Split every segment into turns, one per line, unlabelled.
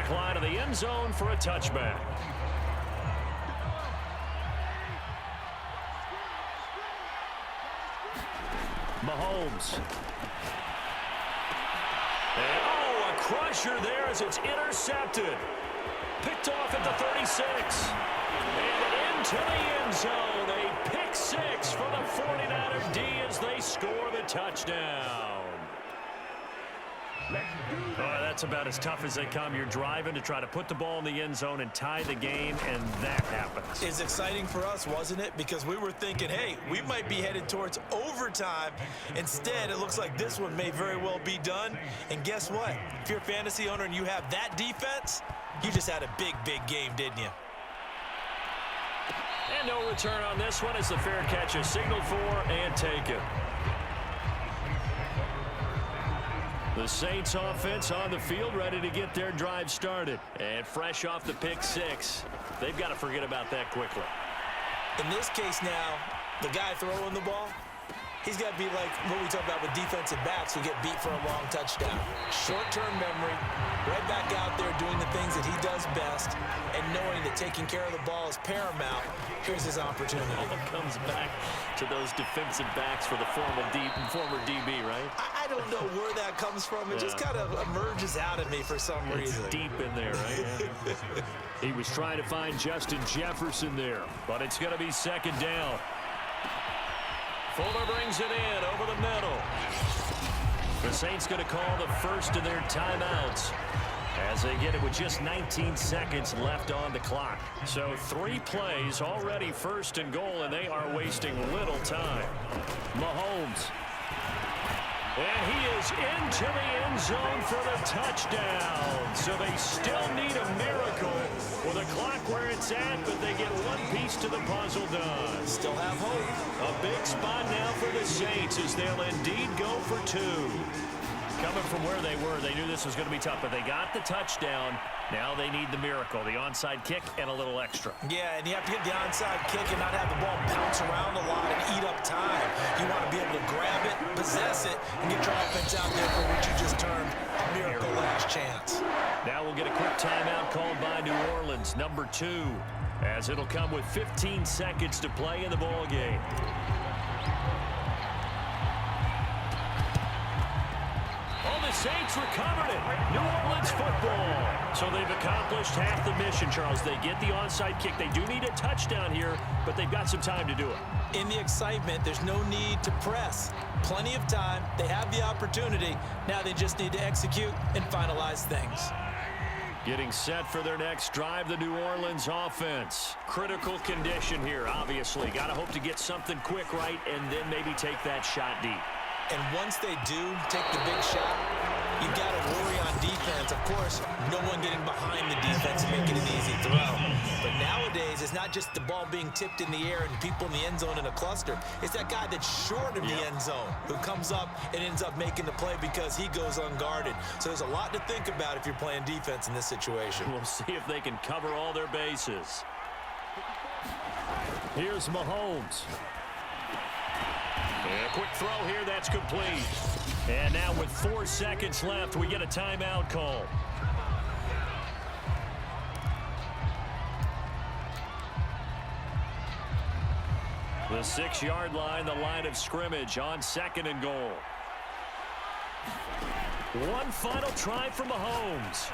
back line of the end zone for a touchback. Mahomes. And, oh, a crusher there as it's intercepted. Picked off at the 36. And into the end zone. A pick six for the 49er D as they score the touchdown. Oh, that's about as tough as they come. You're driving to try to put the ball in the end zone and tie the game, and that happens.
It's exciting for us, wasn't it? Because we were thinking, hey, we might be headed towards overtime. Instead, it looks like this one may very well be done. And guess what? If you're a fantasy owner and you have that defense, you just had a big, big game, didn't you?
And no return on this one as the fair catch is signaled for and taken. The Saints offense on the field ready to get their drive started. And fresh off the pick six. They've got to forget about that quickly.
In this case now, the guy throwing the ball, he's got to be like what we talk about with defensive backs who get beat for a long touchdown. Short-term memory, right back out there doing the things that he does best, and knowing that taking care of the ball is paramount. Here's his opportunity.
All comes back to those defensive backs for the former DB, right?
I don't know where that comes from. It just kind of emerges out of me for some reason.
It's deep in there, right? Yeah. He was trying to find Justin Jefferson there, but it's going to be second down. Fuller brings it in over the middle. The Saints going to call the first of their timeouts as they get it with just 19 seconds left on the clock. So 3 plays already first and goal, and they are wasting little time. Mahomes. And he is into the end zone for the touchdown. So they still need a miracle with the clock where it's at, but they get one piece to the puzzle done.
Still have hope.
A big spot now for the Saints as they'll indeed go for 2. Coming from where they were, they knew this was going to be tough, but they got the touchdown. Now they need the miracle, the onside kick and a little extra.
Yeah, and you have to get the onside kick and not have the ball bounce around a lot and eat up time. You want to be able to grab it, possess it, and get your offense out there for what you just termed a miracle last chance.
Now we'll get a quick timeout called by New Orleans, number 2, as it'll come with 15 seconds to play in the ball game. The Saints recovered it. New Orleans football. So they've accomplished half the mission, Charles. They get the onside kick. They do need a touchdown here, but they've got some time to do it.
In the excitement, there's no need to press. Plenty of time. They have the opportunity. Now they just need to execute and finalize things.
Getting set for their next drive, the New Orleans offense. Critical condition here, obviously. Got to hope to get something quick right and then maybe take that shot deep.
And once they do take the big shot, you've got to worry on defense. Of course, no one getting behind the defense and making an easy throw. But nowadays, it's not just the ball being tipped in the air and people in the end zone in a cluster. It's that guy that's short of the end zone who comes up and ends up making the play because he goes unguarded. So there's a lot to think about if you're playing defense in this situation.
We'll see if they can cover all their bases. Here's Mahomes. A quick throw here, that's complete. And now with 4 seconds left, we get a timeout call. The 6-yard line, the line of scrimmage on second and goal. One final try from Mahomes.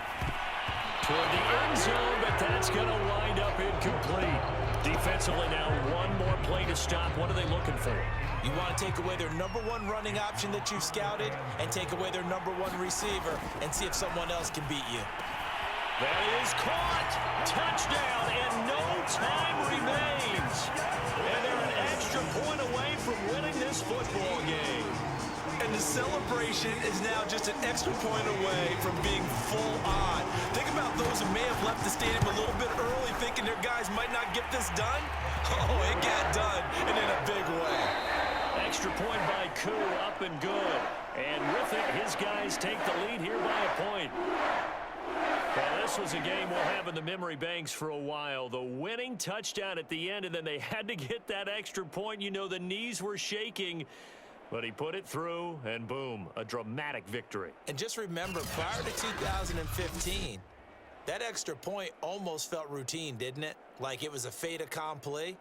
Toward the end zone, but that's going to wind up incomplete. Defensively now, one more play to stop. What are they looking for?
You want to take away their number 1 running option that you've scouted and take away their number 1 receiver and see if someone else can beat you.
That is caught. Touchdown, and no time remains. And they're an extra point away from winning this football game.
And the celebration is now just an extra point away from being full on. Think about those who may have left the stadium a little bit early thinking their guys might not get this done. Oh, it got done, and in a big way.
Extra point by Koo, up and good. And with it, his guys take the lead here by a point. Well, this was a game we'll have in the memory banks for a while. The winning touchdown at the end, and then they had to get that extra point. You know, the knees were shaking. But he put it through, and boom, a dramatic victory.
And just remember, prior to 2015, That extra point almost felt routine, didn't it? Like it was a fait accompli.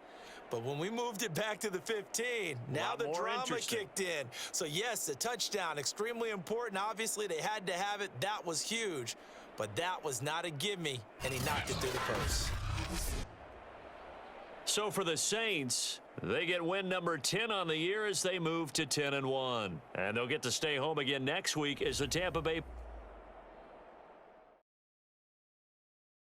But when we moved it back to the 15, now the drama kicked in. So, yes, a touchdown, extremely important. Obviously, they had to have it. That was huge. But that was not a gimme, and he knocked it through the post.
So for the Saints, they get win number 10 on the year as they move to 10-1. And they'll get to stay home again next week as the Tampa Bay